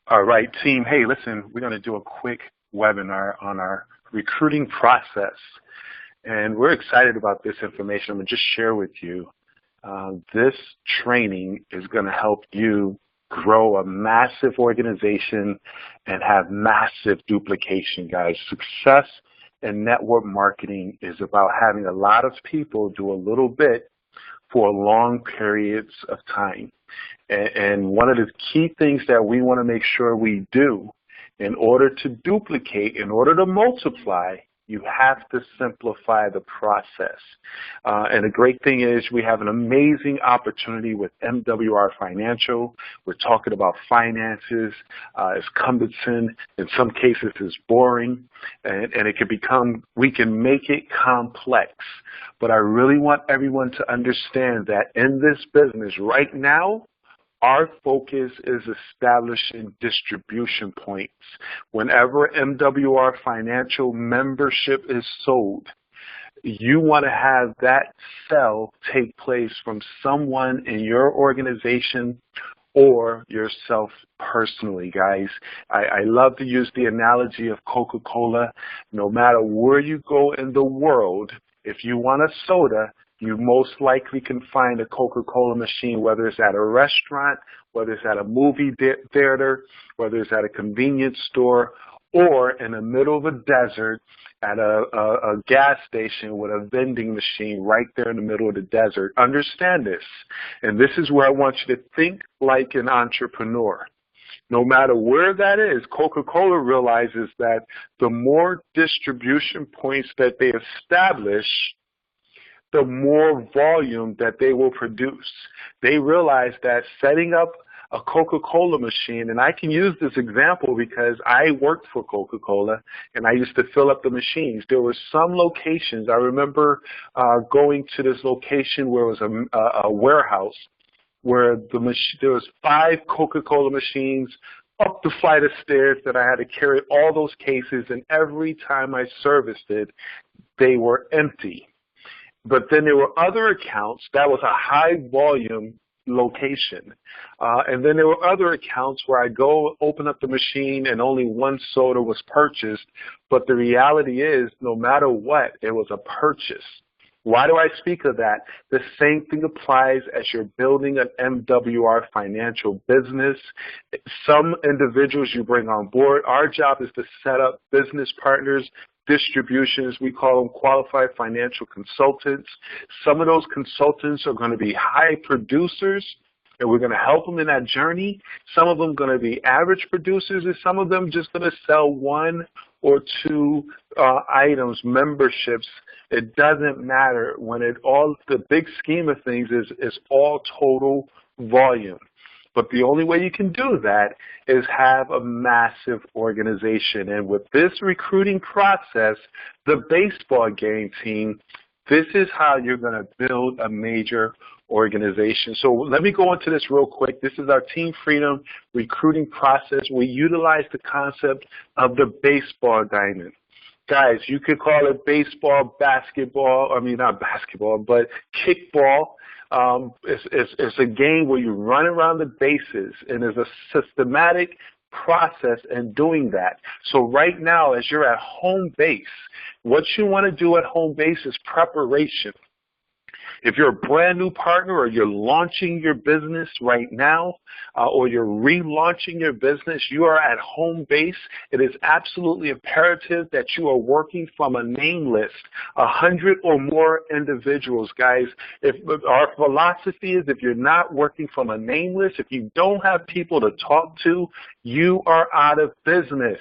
All right, team. Hey, listen, we're going to do a quick webinar on our recruiting process. And we're excited about this information. I'm going to just share with you. This training is going to help you grow a massive organization and have massive duplication, guys. Success in network marketing is about having a lot of people do a little bit for long periods of time. And one of the key things that we want to make sure we do in order to duplicate, in order to multiply, you have to simplify the process. And the great thing is we have an amazing opportunity with MWR Financial. We're talking about finances. It's cumbersome. In some cases, it's boring. And it can become, we can make it complex. But I really want everyone to understand that in this business right now, our focus is establishing distribution points. Whenever MWR Financial membership is sold, you want to have that sale take place from someone in your organization or yourself personally, guys. I love to use the analogy of Coca-Cola. No matter where you go in the world, if you want a soda, you most likely can find a Coca-Cola machine, whether it's at a restaurant, whether it's at a movie theater, whether it's at a convenience store, or in the middle of a desert at a gas station with a vending machine right there in the middle of the desert. Understand this, and this is where I want you to think like an entrepreneur. No matter where that is, Coca-Cola realizes that the more distribution points that they establish, the more volume that they will produce. They realize that setting up a Coca-Cola machine, and I can use this example because I worked for Coca-Cola and I used to fill up the machines. There were some locations, I remember going to this location where it was a warehouse where there was 5 Coca-Cola machines up the flight of stairs that I had to carry all those cases, and every time I serviced it, they were empty. But then there were other accounts that was a high volume location. And then there were other accounts where I go open up the machine and only one soda was purchased. But the reality is, no matter what, it was a purchase. Why do I speak of that? The same thing applies as you're building an MWR Financial business. Some individuals you bring on board, our job is to set up business partners, distributions. We call them qualified financial consultants. Some of those consultants are going to be high producers, and we're going to help them in that journey. Some of them are going to be average producers, and some of them just going to sell 1 or 2 items, memberships. It doesn't matter. When the big scheme of things is all total volume. But the only way you can do that is have a massive organization. And with this recruiting process, the baseball game team, this is how you're going to build a major organization. So let me go into this real quick. This is our Team Freedom recruiting process. We utilize the concept of the baseball diamond. Guys, you could call it baseball, basketball, I mean, not basketball, but kickball. It's a game where you run around the bases, and there's a systematic process in doing that. So right now, as you're at home base, what you want to do at home base is preparation. If you're a brand new partner or you're launching your business right now or you're relaunching your business, you are at home base. It is absolutely imperative that you are working from a name list, 100 or more individuals, guys. Our philosophy is if you're not working from a name list, if you don't have people to talk to, you are out of business.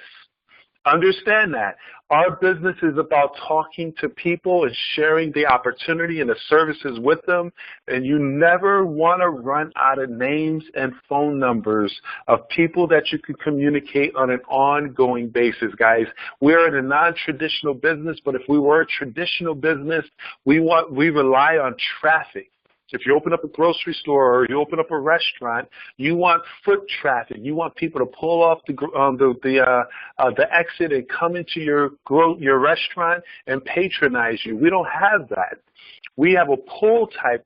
Understand that. Our business is about talking to people and sharing the opportunity and the services with them, and you never want to run out of names and phone numbers of people that you can communicate on an ongoing basis, guys. We're in a non-traditional business, but if we were a traditional business, we rely on traffic. If you open up a grocery store or you open up a restaurant, you want foot traffic. You want people to pull off the exit and come into your restaurant and patronize you. We don't have that. We have a pull type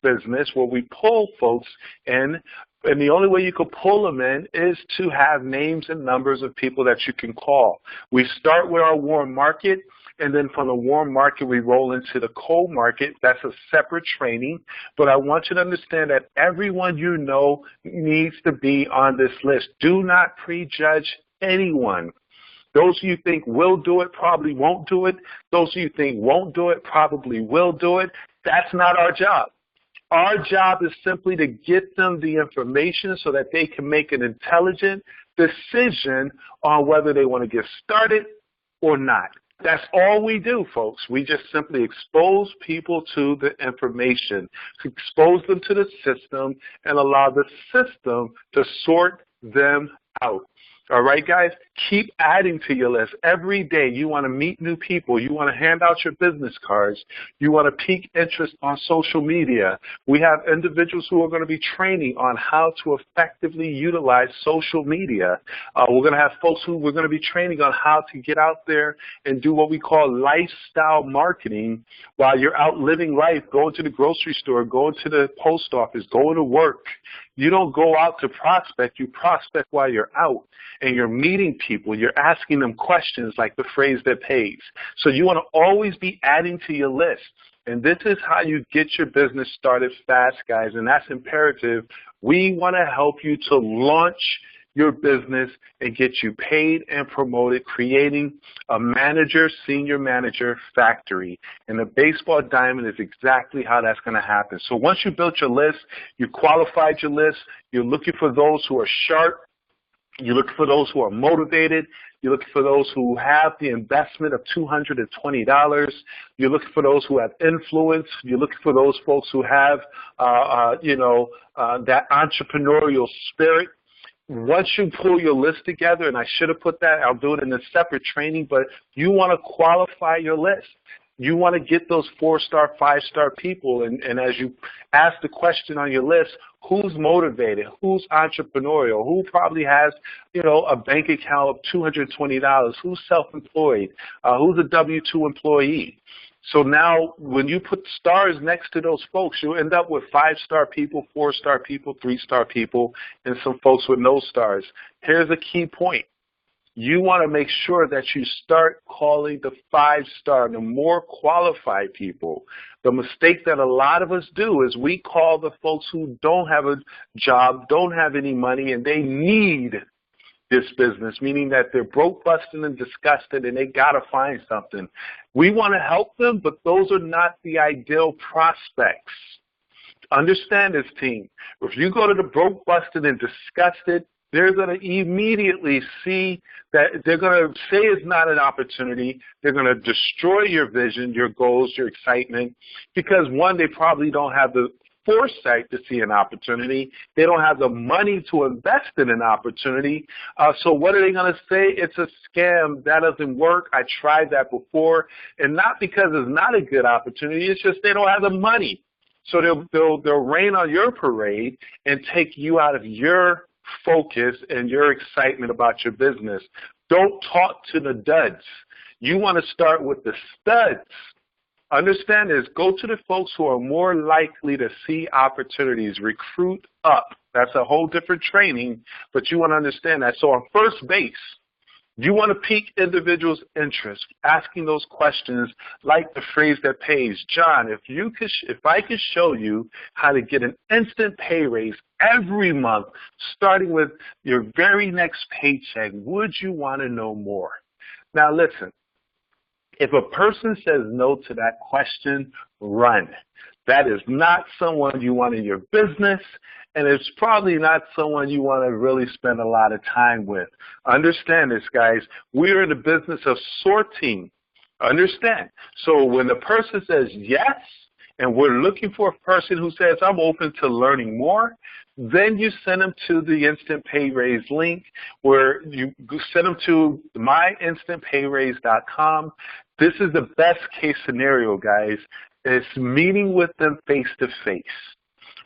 business where we pull folks in And the only way you could pull them in is to have names and numbers of people that you can call. We start with our warm market, and then from the warm market, we roll into the cold market. That's a separate training. But I want you to understand that everyone you know needs to be on this list. Do not prejudge anyone. Those of you think will do it probably won't do it. Those of you think won't do it probably will do it. That's not our job. Our job is simply to get them the information so that they can make an intelligent decision on whether they want to get started or not. That's all we do, folks. We just simply expose people to the information, expose them to the system, and allow the system to sort them out. All right, guys, keep adding to your list. Every day you want to meet new people. You want to hand out your business cards. You want to pique interest on social media. We have individuals who are going to be training on how to effectively utilize social media. We're going to have folks who we're going to be training on how to get out there and do what we call lifestyle marketing while you're out living life, going to the grocery store, going to the post office, going to work. You don't go out to prospect, you prospect while you're out and you're meeting people, you're asking them questions like the phrase that pays. So you want to always be adding to your list. And this is how you get your business started fast, guys, and that's imperative. We want to help you to launch your business and get you paid and promoted, creating a manager, senior manager factory. And the baseball diamond is exactly how that's going to happen. So once you built your list, you qualified your list, you're looking for those who are sharp, you're looking for those who are motivated, you're looking for those who have the investment of $220. You're looking for those who have influence. You're looking for those folks who have, that entrepreneurial spirit. Once you pull your list together, and I should have put that, I'll do it in a separate training, but you want to qualify your list. You want to get those 4-star, 5-star people, and as you ask the question on your list, who's motivated, who's entrepreneurial, who probably has, a bank account of $220, who's self-employed, who's a W-2 employee. So now when you put stars next to those folks, you'll end up with 5-star people, 4-star people, 3-star people, and some folks with no stars. Here's a key point. You want to make sure that you start calling the 5-star, the more qualified people. The mistake that a lot of us do is we call the folks who don't have a job, don't have any money, and they need this business, meaning that they're broke, busted, and disgusted, and they got to find something. We want to help them, but those are not the ideal prospects. Understand this, team. If you go to the broke, busted, and disgusted, they're going to immediately see that they're going to say it's not an opportunity. They're going to destroy your vision, your goals, your excitement, because, one, they probably don't have the foresight to see an opportunity. They don't have the money to invest in an opportunity. So what are they going to say? It's a scam. That doesn't work. I tried that before. And not because it's not a good opportunity. It's just they don't have the money. So they'll rain on your parade and take you out of your focus and your excitement about your business. Don't talk to the duds. You want to start with the studs. Understand this. Go to the folks who are more likely to see opportunities. Recruit up. That's a whole different training, but you want to understand that. So on first base, you want to pique individuals' interest, asking those questions like the phrase that pays. John, if I could show you how to get an instant pay raise every month, starting with your very next paycheck, would you want to know more? Now listen. If a person says no to that question, run. That is not someone you want in your business, and it's probably not someone you want to really spend a lot of time with. Understand this, guys. We're in the business of sorting. Understand. So when the person says yes, and we're looking for a person who says, I'm open to learning more, then you send them to the Instant Pay Raise link, where you send them to myinstantpayraise.com. This is the best case scenario, guys. It's meeting with them face-to-face.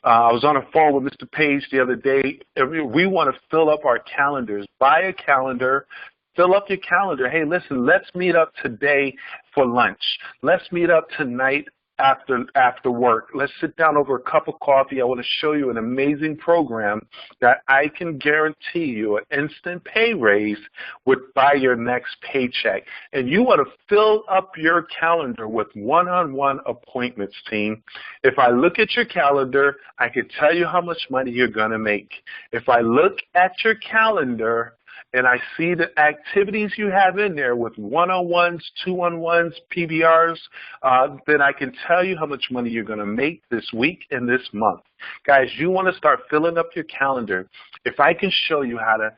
I was on a phone with Mr. Page the other day. We want to fill up our calendars. Buy a calendar. Fill up your calendar. Hey, listen, let's meet up today for lunch. Let's meet up tonight after work. Let's sit down over a cup of coffee. I want to show you an amazing program that I can guarantee you an instant pay raise by your next paycheck. And you want to fill up your calendar with one-on-one appointments, team. If I look at your calendar, I can tell you how much money you're going to make. If I look at your calendar and I see the activities you have in there with one-on-ones, two-on-ones, PBRs, then I can tell you how much money you're going to make this week and this month. Guys, you want to start filling up your calendar. If I can show you how to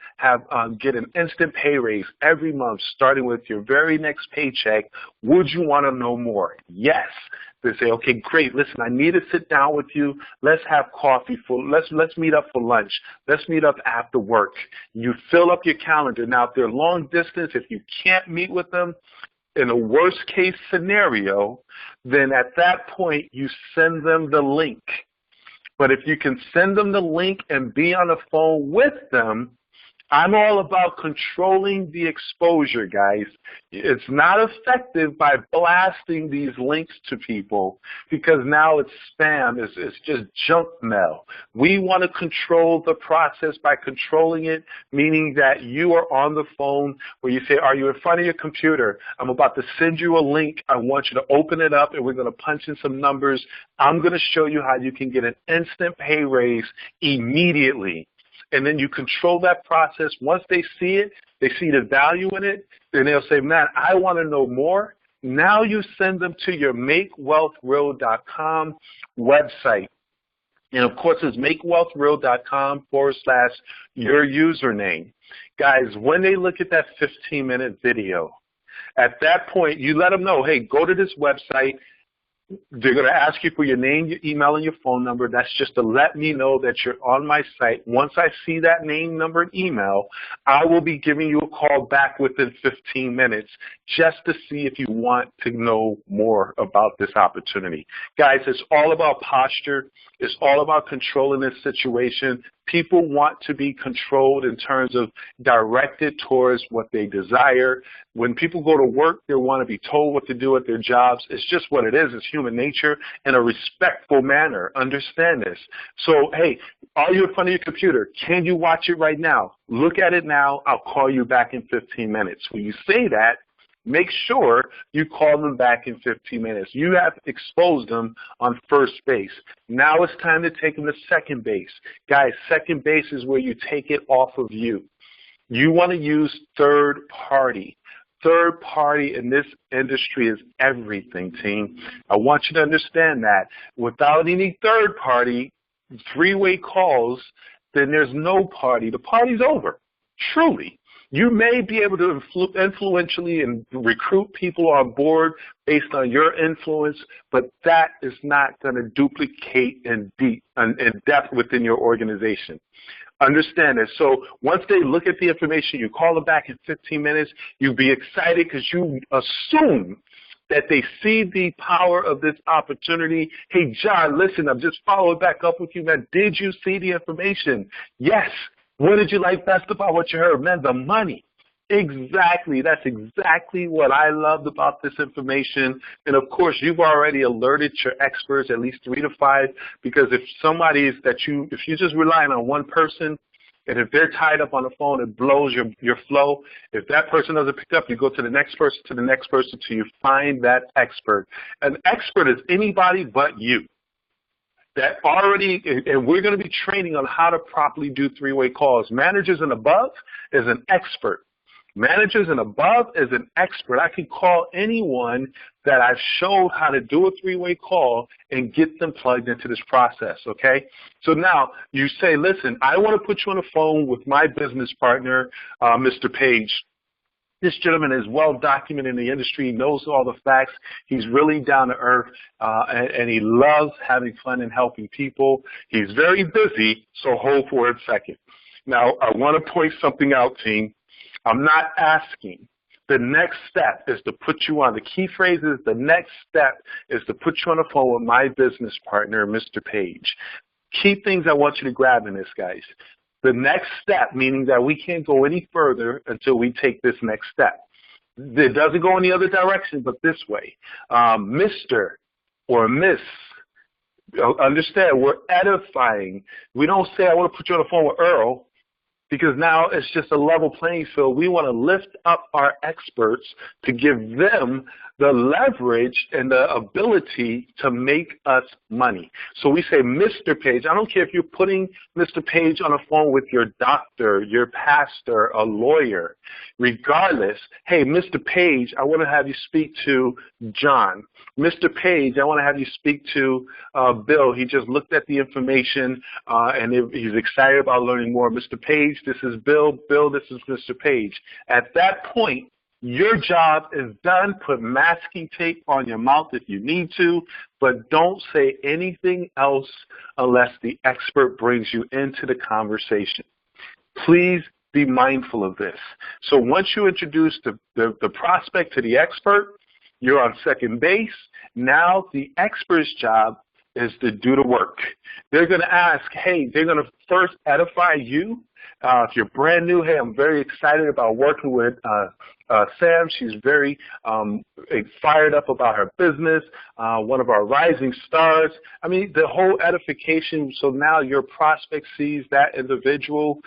get an instant pay raise every month, starting with your very next paycheck, would you want to know more? Yes. They say, okay, great. Listen, I need to sit down with you. Let's have coffee. Let's meet up for lunch. Let's meet up after work. You fill up your calendar. Now, if they're long distance, if you can't meet with them, in a worst case scenario, then at that point you send them the link. But if you can send them the link and be on the phone with them, I'm all about controlling the exposure, guys. It's not effective by blasting these links to people because now it's spam. It's just junk mail. We want to control the process by controlling it, meaning that you are on the phone where you say, are you in front of your computer? I'm about to send you a link. I want you to open it up, and we're going to punch in some numbers. I'm going to show you how you can get an instant pay raise immediately. And then you control that process. Once they see it, they see the value in it, then they'll say, man, I want to know more. Now you send them to your MakeWealthReal.com website. And, of course, it's MakeWealthReal.com/your username. Guys, when they look at that 15-minute video, at that point, you let them know, hey, go to this website. They're going to ask you for your name, your email, and your phone number. That's just to let me know that you're on my site. Once I see that name, number, and email, I will be giving you a call back within 15 minutes just to see if you want to know more about this opportunity. Guys, it's all about posture. It's all about controlling this situation. People want to be controlled in terms of directed towards what they desire. When people go to work, they want to be told what to do at their jobs. It's just what it is. It's human nature in a respectful manner. Understand this. So, hey, are you in front of your computer? Can you watch it right now? Look at it now. I'll call you back in 15 minutes. When you say that, make sure you call them back in 15 minutes. You have exposed them on first base. Now it's time to take them to second base. Guys, second base is where you take it off of you. You want to use third party. Third party in this industry is everything, team. I want you to understand that. Without any third party, three-way calls, then there's no party. The party's over, truly. You may be able to influentially and recruit people on board based on your influence, but that is not going to duplicate in depth within your organization. Understand this. So once they look at the information, you call them back in 15 minutes, you'll be excited because you assume that they see the power of this opportunity. Hey, John, listen, I'm just following back up with you, man. Did you see the information? Yes. What did you like best about what you heard? Man, the money. Exactly. That's exactly what I loved about this information. And, of course, you've already alerted your experts, at least 3 to 5, because if somebody is if you're just relying on one person, and if they're tied up on the phone, it blows your flow. If that person doesn't pick up, you go to the next person till you find that expert. An expert is anybody but you. That already, and we're going to be training on how to properly do three-way calls. Managers and above is an expert. Managers and above is an expert. I can call anyone that I've showed how to do a three-way call and get them plugged into this process, okay? So now you say, listen, I want to put you on the phone with my business partner, Mr. Page. This gentleman is well documented in the industry. He knows all the facts. He's really down to earth, and he loves having fun and helping people. He's very busy, so hold for a second. Now, I want to point something out, team. I'm not asking. The next step is to put you on. The key phrase is the next step is to put you on the phone with my business partner, Mr. Page. Key things I want you to grab in this, guys. The next step, meaning that we can't go any further until we take this next step. It doesn't go in the other direction, but this way. Mr. or Miss. Understand, we're edifying. We don't say, I want to put you on the phone with Earl, because now it's just a level playing field. We want to lift up our experts to give them the leverage and the ability to make us money. So we say, Mr. Page. I don't care if you're putting Mr. Page on a phone with your doctor, your pastor, a lawyer. Regardless, hey, Mr. Page, I want to have you speak to John. Mr. Page, I want to have you speak to Bill. He just looked at the information and he's excited about learning more. Mr. Page, this is Bill. Bill, this is Mr. Page. At that point, your job is done. Put masking tape on your mouth if you need to, but don't say anything else unless the expert brings you into the conversation. Please be mindful of this. So once you introduce the prospect to the expert, you're on second base. Now the expert's job is to do the work. They're going to ask, hey, they're going to first edify you. If you're brand new, hey, I'm very excited about working with Sam. She's very fired up about her business, one of our rising stars. I mean, the whole edification, so now your prospect sees that individual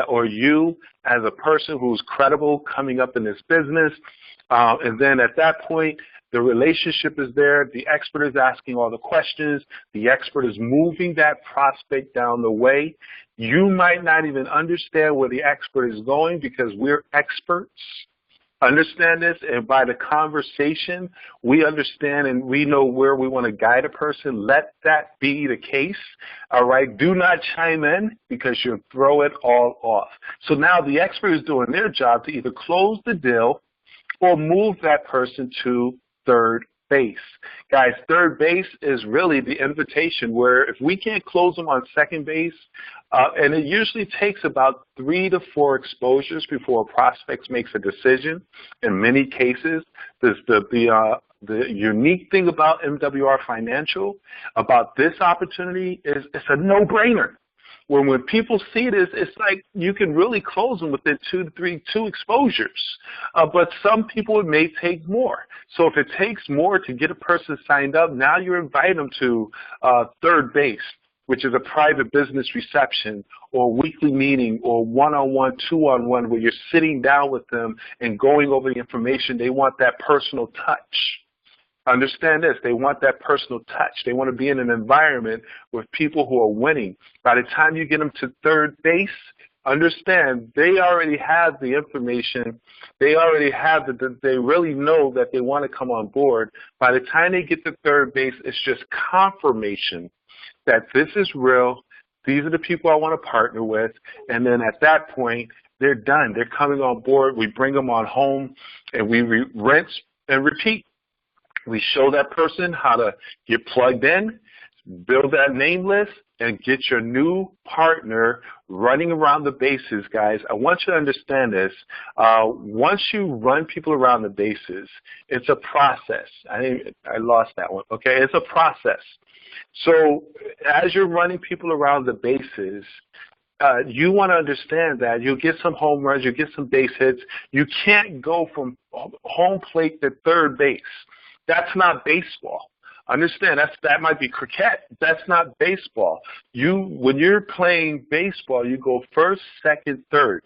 or you as a person who's credible coming up in this business. And then at that point, the relationship is there. The expert is asking all the questions. The expert is moving that prospect down the way. You might not even understand where the expert is going because we're experts. Understand this, and by the conversation, we understand and we know where we want to guide a person. Let that be the case, all right? Do not chime in because you'll throw it all off. So now the expert is doing their job to either close the deal or move that person to third base. Guys, third base is really the invitation where if we can't close them on second base, and it usually takes about 3 to 4 exposures before a prospect makes a decision. In many cases, the unique thing about MWR Financial, about this opportunity, is it's a no-brainer. When people see this, it's like you can really close them within 2 exposures. But some people, it may take more. So if it takes more to get a person signed up, now you're inviting them to third base, which is a private business reception or weekly meeting or one-on-one, two-on-one, where you're sitting down with them and going over the information. They want that personal touch. Understand this, they want that personal touch. They want to be in an environment with people who are winning. By the time you get them to third base, understand they already have the information. They already have they really know that they want to come on board. By the time they get to third base, it's just confirmation that this is real. These are the people I want to partner with. And then at that point, they're done. They're coming on board. We bring them on home, and we rinse and repeat. We show that person how to get plugged in, build that name list, and get your new partner running around the bases, guys. I want you to understand this. Once you run people around the bases, it's a process. I lost that one. Okay, it's a process. So as you're running people around the bases, you want to understand that you'll get some home runs, you'll get some base hits. You can't go from home plate to third base. That's not baseball. Understand, that might be cricket. That's not baseball. When you're playing baseball, you go first, second, third,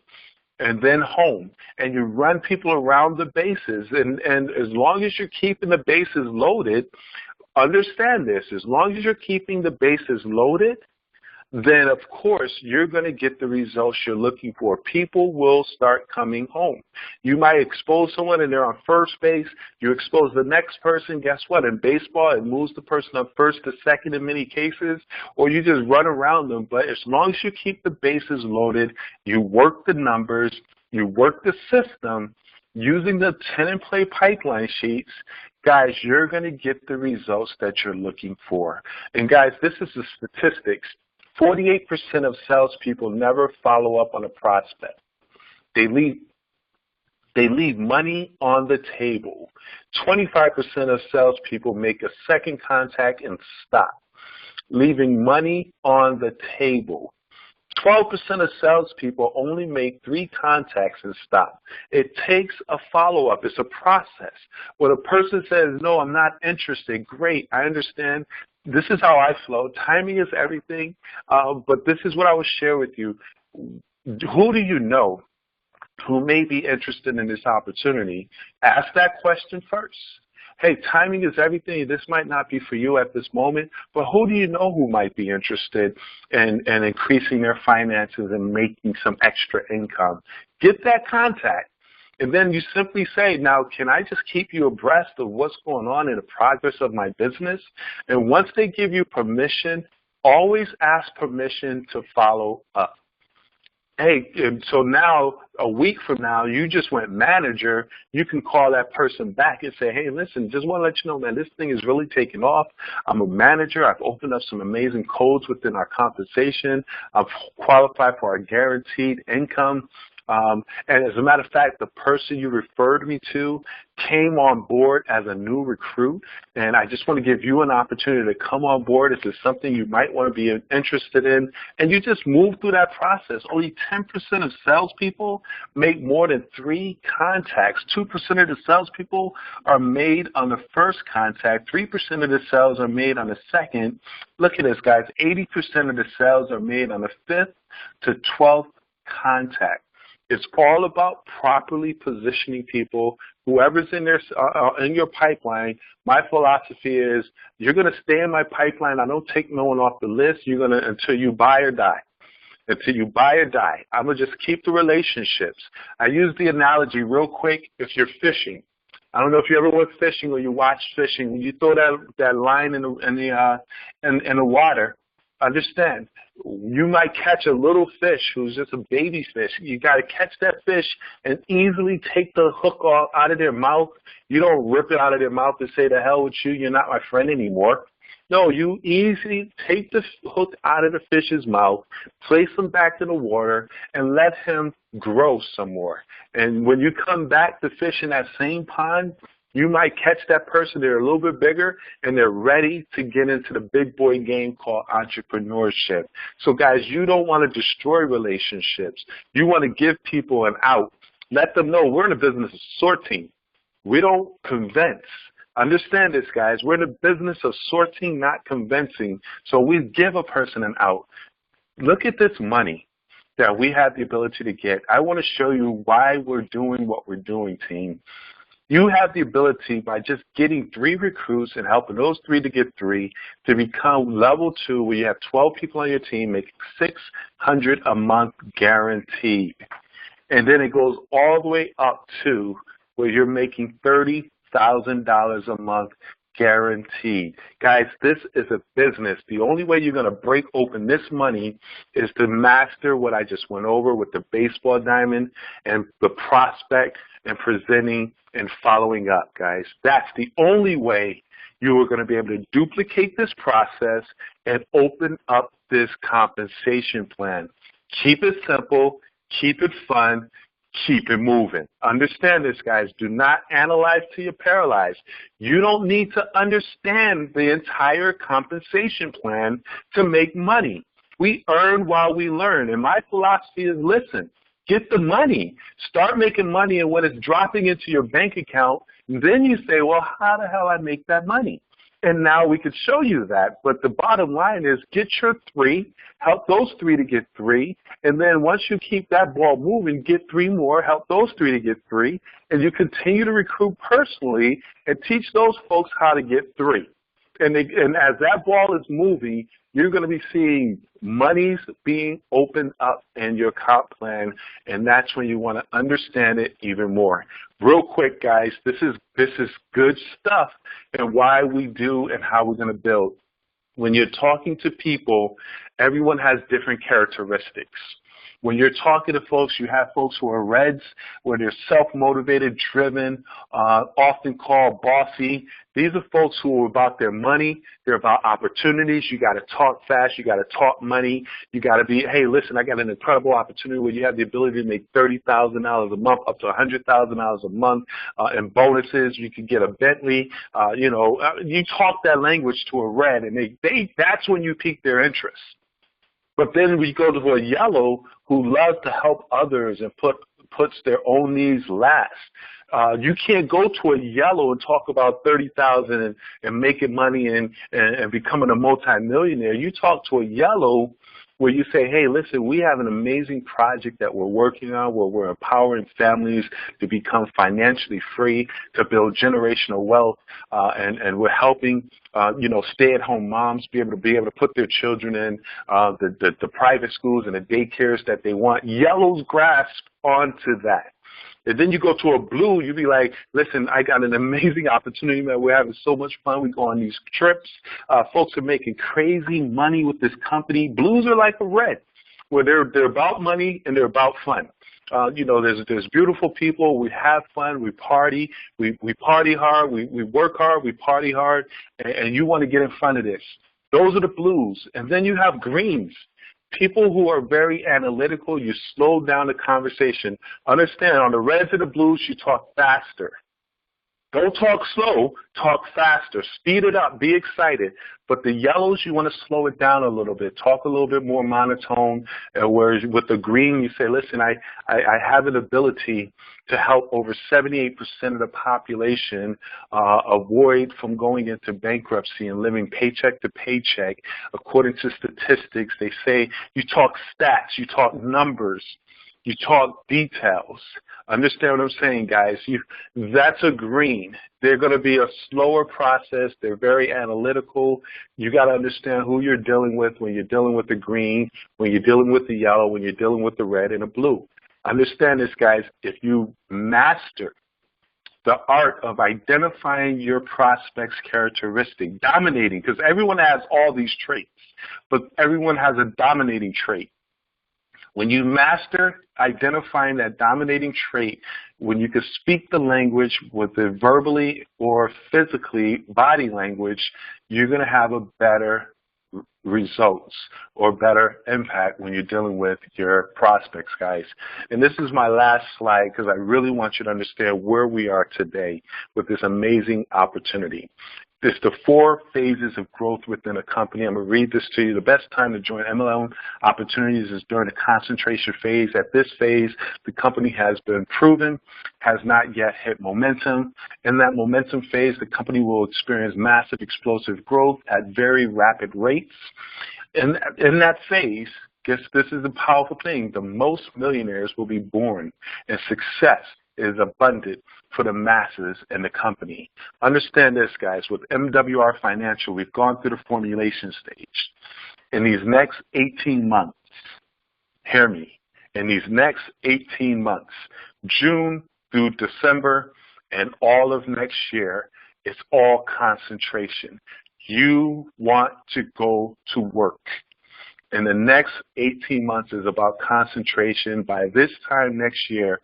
and then home. And you run people around the bases. And as long as you're keeping the bases loaded, understand this, as long as you're keeping the bases loaded, then of course you're going to get the results you're looking for. People will start coming home. You might expose someone and they're on first base. You expose the next person. Guess what? In baseball, it moves the person up first to second in many cases, or you just run around them. But as long as you keep the bases loaded, you work the numbers, you work the system, using the tenant-play pipeline sheets, guys, you're going to get the results that you're looking for. And guys, this is the statistics. 48% of salespeople never follow up on a prospect. They leave money on the table. 25% of salespeople make a second contact and stop, leaving money on the table. 12% of salespeople only make 3 contacts and stop. It takes a follow-up. It's a process. When a person says, no, I'm not interested, great, I understand. This is how I flow. Timing is everything, but this is what I would share with you. Who do you know who may be interested in this opportunity? Ask that question first. Hey, timing is everything. This might not be for you at this moment, but who do you know who might be interested in increasing their finances and making some extra income? Get that contact. And then you simply say, now, can I just keep you abreast of what's going on in the progress of my business? And once they give you permission, always ask permission to follow up. Hey, and so now, a week from now, you just went manager, you can call that person back and say, hey, listen, just want to let you know, man, this thing is really taking off. I'm a manager. I've opened up some amazing codes within our compensation. I've qualified for our guaranteed income. And as a matter of fact, the person you referred me to came on board as a new recruit, and I just want to give you an opportunity to come on board if it's something you might want to be interested in, and you just move through that process. Only 10% of salespeople make more than 3 contacts. 2% of the salespeople are made on the first contact. 3% of the sales are made on the second. Look at this, guys. 80% of the sales are made on the 5th to 12th contact. It's all about properly positioning people. Whoever's in your pipeline, my philosophy is you're going to stay in my pipeline. I don't take no one off the list. You're going to until you buy or die. Until you buy or die. I'm going to just keep the relationships. I use the analogy real quick. If you're fishing, I don't know if you ever went fishing or you watch fishing. When you throw that line in the water, understand, you might catch a little fish who's just a baby fish. You got to catch that fish and easily take the hook out of their mouth. You don't rip it out of their mouth and say, the hell with you, you're not my friend anymore. No, you easily take the hook out of the fish's mouth, place him back in the water, and let him grow some more. And when you come back to fish in that same pond, you might catch that person, they're a little bit bigger, and they're ready to get into the big boy game called entrepreneurship. So, guys, you don't want to destroy relationships. You want to give people an out. Let them know we're in the business of sorting. We don't convince. Understand this, guys. We're in the business of sorting, not convincing. So we give a person an out. Look at this money that we have the ability to get. I want to show you why we're doing what we're doing, team. You have the ability by just getting 3 recruits and helping those 3 to get 3 to become level 2 where you have 12 people on your team making $600 a month guaranteed. And then it goes all the way up to where you're making $30,000 a month guaranteed. Guys, this is a business. The only way you're going to break open this money is to master what I just went over with the baseball diamond and the prospect and presenting and following up, guys. That's the only way you are going to be able to duplicate this process and open up this compensation plan. Keep it simple, keep it fun, keep it moving. Understand this, guys. Do not analyze till you're paralyzed. You don't need to understand the entire compensation plan to make money. We earn while we learn. And my philosophy is, listen, get the money. Start making money, and when it's dropping into your bank account, then you say, well, how the hell I make that money? And now we could show you that. But the bottom line is get your 3, help those 3 to get 3, and then once you keep that ball moving, get 3 more, help those 3 to get 3, and you continue to recruit personally and teach those folks how to get 3. And as that ball is moving, you're going to be seeing monies being opened up in your comp plan, and that's when you want to understand it even more. Real quick, guys, this is good stuff and why we do and how we're going to build. When you're talking to people, everyone has different characteristics. When you're talking to folks, you have folks who are reds, where they're self-motivated, driven, often called bossy. These are folks who are about their money. They're about opportunities. You got to talk fast. You got to talk money. You got to be, hey, listen, I got an incredible opportunity where you have the ability to make $30,000 a month, up to $100,000 a month in bonuses. You can get a Bentley. You talk that language to a red, and that's when you pique their interest. But then we go to a yellow who loves to help others and puts their own needs last. You can't go to a yellow and talk about 30,000 and making money and becoming a multimillionaire. You talk to a yellow where you say, hey, listen, we have an amazing project that we're working on where we're empowering families to become financially free, to build generational wealth, and we're helping, stay-at-home moms be able to put their children in the private schools and the daycares that they want. Yellows grasp onto that. And then you go to a blue, you be like, listen, I got an amazing opportunity, man. We're having so much fun. We go on these trips. Folks are making crazy money with this company. Blues are like a red, where they're about money and they're about fun. There's beautiful people. We have fun. We party. We party hard. We work hard. We party hard. And you want to get in front of this. Those are the blues. And then you have greens. People who are very analytical, you slow down the conversation. Understand, on the reds and the blues, you talk faster. Don't talk slow, talk faster. Speed it up, be excited. But the yellows, you want to slow it down a little bit. Talk a little bit more monotone. Whereas with the green, you say, listen, I have an ability to help over 78% of the population avoid from going into bankruptcy and living paycheck to paycheck. According to statistics, they say you talk stats, you talk numbers, you talk details. Understand what I'm saying, guys? That's a green. They're going to be a slower process. They're very analytical. You got to understand who you're dealing with when you're dealing with the green, when you're dealing with the yellow, when you're dealing with the red and the blue. Understand this, guys. If you master the art of identifying your prospect's characteristic, dominating, because everyone has all these traits, but everyone has a dominating trait. When you master identifying that dominating trait, when you can speak the language with it verbally or physically, body language, you're going to have a better results or better impact when you're dealing with your prospects, guys. And this is my last slide because I really want you to understand where we are today with this amazing opportunity. It's the 4 phases of growth within a company. I'm going to read this to you. The best time to join MLM opportunities is during the concentration phase. At this phase, the company has been proven, has not yet hit momentum. In that momentum phase, the company will experience massive explosive growth at very rapid rates. In that phase, guess this is a powerful thing, the most millionaires will be born, and success is abundant for the masses and the company. Understand this, guys. With MWR Financial, we've gone through the formulation stage. In these next 18 months, hear me, in these next 18 months, June through December and all of next year, it's all concentration. You want to go to work. And the next 18 months is about concentration. By this time next year,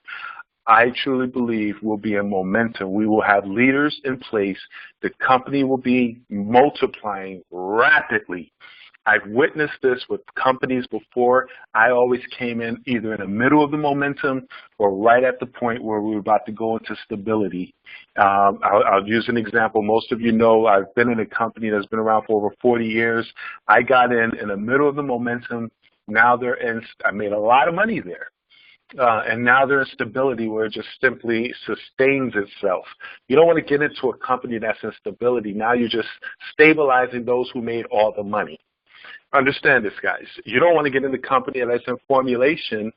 I truly believe we'll be in momentum. We will have leaders in place. The company will be multiplying rapidly. I've witnessed this with companies before. I always came in either in the middle of the momentum or right at the point where we were about to go into stability. I'll use an example. Most of you know I've been in a company that's been around for over 40 years. I got in the middle of the momentum. Now I made a lot of money there. And now there's stability where it just simply sustains itself. You don't want to get into a company that's in stability. Now you're just stabilizing those who made all the money. Understand this, guys. You don't want to get in the company that's in formulation.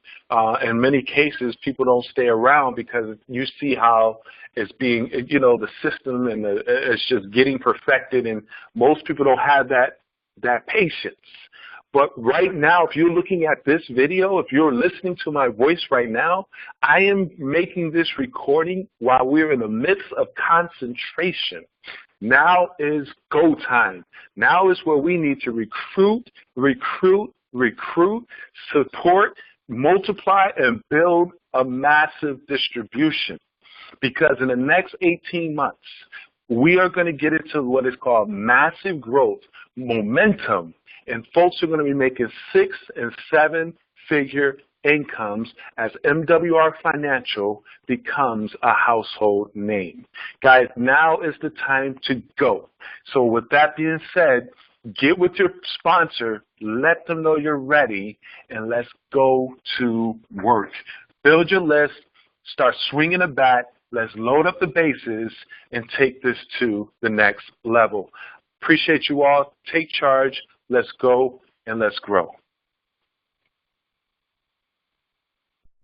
In many cases, people don't stay around because you see how it's being, the system and it's just getting perfected, and most people don't have that patience. But right now, if you're looking at this video, if you're listening to my voice right now, I am making this recording while we're in the midst of concentration. Now is go time. Now is where we need to recruit, support, multiply, and build a massive distribution. Because in the next 18 months, we are going to get into what is called massive growth, momentum, and folks are going to be making 6- and 7-figure incomes as MWR Financial becomes a household name. Guys, now is the time to go. So with that being said, Get with your sponsor, let them know you're ready, and let's go to work. Build your list, start swinging a bat, let's load up the bases, and take this to the next level. Appreciate you all. Take charge. Let's go and let's grow.